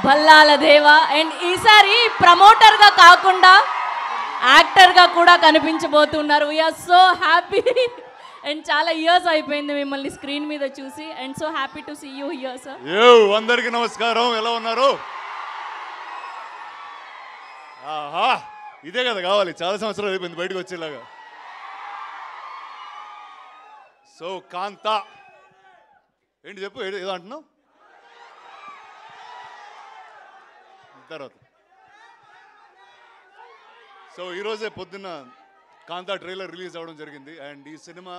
భల్లాల దేవా. అండ్ ఈసారి ప్రమోటర్గా కాకుండా యాక్టర్గా కూడా కనిపించబోతున్నారు. We're so happy. అండ్ చాలా ఇయర్స్ అయిపోయింది మిమ్మల్ని స్క్రీన్ మీద చూసి. And so happy to see you here sir. అందరికీ నమస్కారం. ఎలా ఉన్నారు? ఆహా, ఇదే కదా కావాలి. చాలా సంవత్సరాలు అయిపోయింది బయటకు వచ్చేలాగా. సో కాంతా ఏంటి చెప్పు, ఏదో అంటున్నావు తర్వాత. సో ఈరోజే పొద్దున్న కాంతా ట్రైలర్ రిలీజ్ అవ్వడం జరిగింది. అండ్ ఈ సినిమా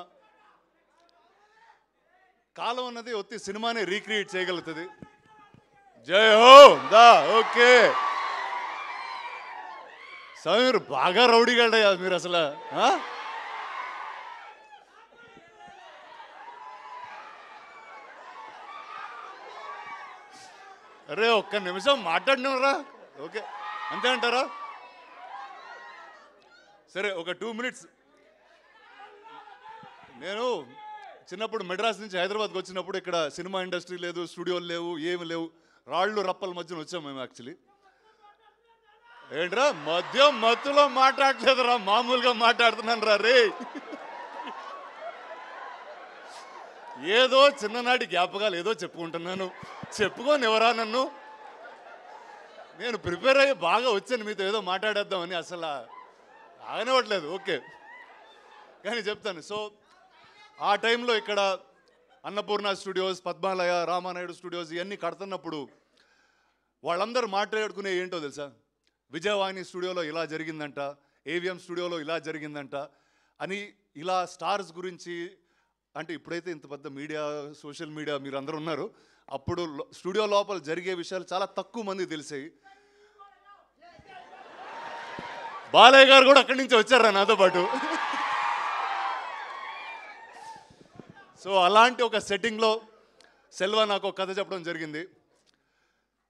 కాలం అన్నది ఒత్తి సినిమాని రీక్రియేట్ చేయగలుగుతుంది. జై హో దా. ఓకే సమీర్ బాగా రౌడీగాడయ్యా మీరు అసలు. అరే ఒక్క నిమిషం మాట్లాడినరా? ఓకే అంతే అంటారా? సరే ఒక 2 minutes. నేను చిన్నప్పుడు మెడ్రాస్ నుంచి హైదరాబాద్కి వచ్చినప్పుడు ఇక్కడ సినిమా ఇండస్ట్రీ లేదు, స్టూడియోలు లేవు, ఏమి లేవు. రాళ్ళు రప్పల మధ్యన వచ్చాం మేము. యాక్చువల్లీ ఏంట్రా మత్తులో మాట్లాడలేదురా, మామూలుగా మాట్లాడుతున్నాను రా రే. ఏదో చిన్ననాటి జ్ఞాపకాలు ఏదో చెప్పుకుంటున్నాను. చెప్పుకొని ఎవరా నన్ను? నేను ప్రిపేర్ అయ్యి బాగా వచ్చాను మీతో ఏదో మాట్లాడేద్దామని. అసలు ఆగనివ్వట్లేదు. ఓకే కానీ చెప్తాను. సో ఆ టైంలో ఇక్కడ అన్నపూర్ణ స్టూడియోస్, పద్మాలయ, రామానాయుడు స్టూడియోస్ ఇవన్నీ కడుతున్నప్పుడు వాళ్ళందరూ మాట్లాడుకునే ఏంటో తెలుసా? విజయవాణి స్టూడియోలో ఇలా జరిగిందంట, ఏవిఎం స్టూడియోలో ఇలా జరిగిందంట అని. ఇలా స్టార్స్ గురించి అంటే ఇప్పుడైతే ఇంత పెద్ద మీడియా, సోషల్ మీడియా మీరు అందరూ ఉన్నారు. అప్పుడు స్టూడియో లోపల జరిగే విషయాలు చాలా తక్కువ మంది తెలిసాయి. బాలయ్య గారు కూడా అక్కడి నుంచి వచ్చారా నాతో పాటు. సో అలాంటి ఒక సెట్టింగ్లో సెల్వా నాకు ఒక కథ చెప్పడం జరిగింది.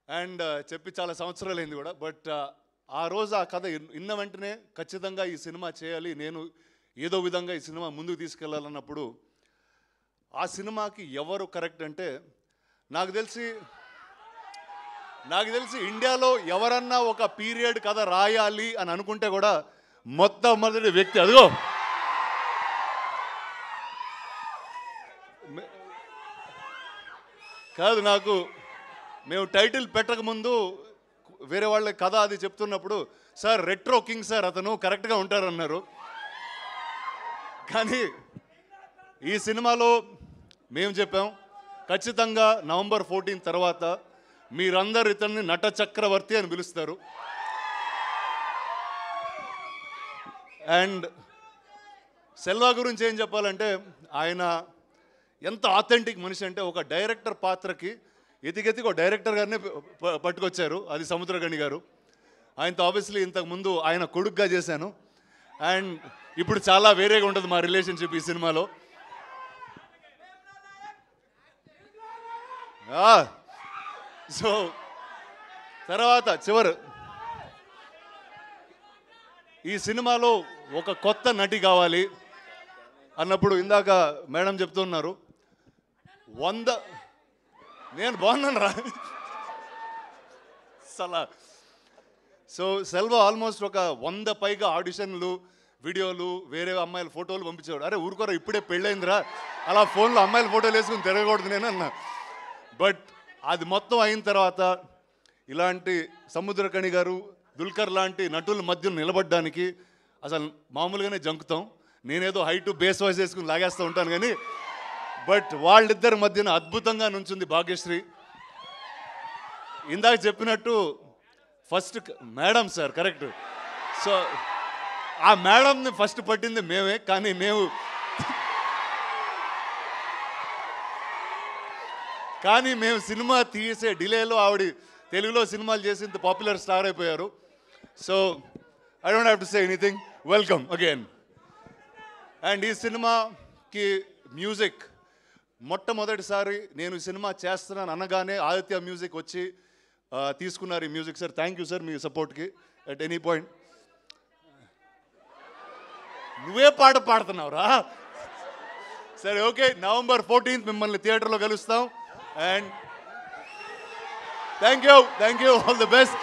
అండ్ చెప్పి చాలా సంవత్సరాలు అయింది కూడా. బట్ ఆ రోజు ఆ కథ విన్న వెంటనే ఖచ్చితంగా ఈ సినిమా చేయాలి, నేను ఏదో విధంగా ఈ సినిమా ముందుకు తీసుకెళ్ళాలన్నప్పుడు ఆ సినిమాకి ఎవరు కరెక్ట్ అంటే నాకు తెలిసి ఇండియాలో ఎవరన్నా ఒక పీరియడ్ కథ రాయాలి అని అనుకుంటే కూడా మొట్టమొదటి వ్యక్తి అదిగో కాదు. నాకు మేము టైటిల్ పెట్టకముందు వేరే వాళ్ళ కథ అది చెప్తున్నప్పుడు సార్ రెట్రో కింగ్ సార్ అతను కరెక్ట్గా ఉంటారన్నారు. కానీ ఈ సినిమాలో మేము చెప్పాం ఖచ్చితంగా నవంబర్ 14 తర్వాత మీరందరూ ఇతన్ని నట చక్రవర్తి అని పిలుస్తారు. అండ్ సెల్వా గురించి ఏం చెప్పాలంటే ఆయన ఎంత ఆథెంటిక్ మనిషి అంటే ఒక డైరెక్టర్ పాత్రకి ఎతికెతికి ఒక డైరెక్టర్ గారిని పట్టుకొచ్చారు. అది సముద్రగణి గారు. ఆయనతో ఆబ్వియస్లీ ఇంతకుముందు ఆయన కొడుకుగా చేశాను. అండ్ ఇప్పుడు చాలా వేరేగా ఉంటుంది మా రిలేషన్షిప్ ఈ సినిమాలో. సో తర్వాత ఈ సినిమాలో ఒక కొత్త నటి కావాలి అన్నప్పుడు ఇందాక మేడం చెప్తున్నారు 100. నేను బాగున్నాను రా సలా. సో సెల్వా ఆల్మోస్ట్ ఒక 100 పైగా ఆడిషన్లు, వీడియోలు, వేరే అమ్మాయిల ఫోటోలు పంపించేవాడు. అరే ఊరుకోరా ఇప్పుడే పెళ్ళైందిరా, అలా ఫోన్లో అమ్మాయిల ఫోటోలు వేసుకుని తిరగకూడదు నేను అన్నా. బట్ అది మొత్తం అయిన తర్వాత ఇలాంటి సముద్రకణి గారు, దుల్కర్ లాంటి నటుల మధ్య నిలబడడానికి అసలు మామూలుగానే జంకుతాం. నేనేదో హైటు బేస్ వాయిస్ వేసుకుని లాగేస్తూ ఉంటాను కానీ బట్ వాళ్ళిద్దరి మధ్యన అద్భుతంగా నుంచుంది భాగ్యశ్రీ. ఇందాక చెప్పినట్టు first madam sir correct. So ఆ మేడంని ఫస్ట్ పట్టింది మేమే. కానీ మేము సినిమా తీసే డిలేలో ఆవిడ తెలుగులో సినిమాలు చేసి ఇంత పాపులర్ స్టార్ అయిపోయారు. So I don't have to say anything. Welcome again. And ఈ సినిమాకి మ్యూజిక్ మొట్టమొదటిసారి నేను ఈ సినిమా చేస్తున్నాను అనగానే ఆదిత్య మ్యూజిక్ వచ్చి తీసుకున్నారు ఈ music. Sir thank you sir మీ సపోర్ట్కి అట్ ఎనీ పాయింట్. నువ్వే పాట పాడుతున్నావురా? సరే ఓకే, నవంబర్ 14 మిమ్మల్ని థియేటర్లో కలుస్తాం. And thank you all the best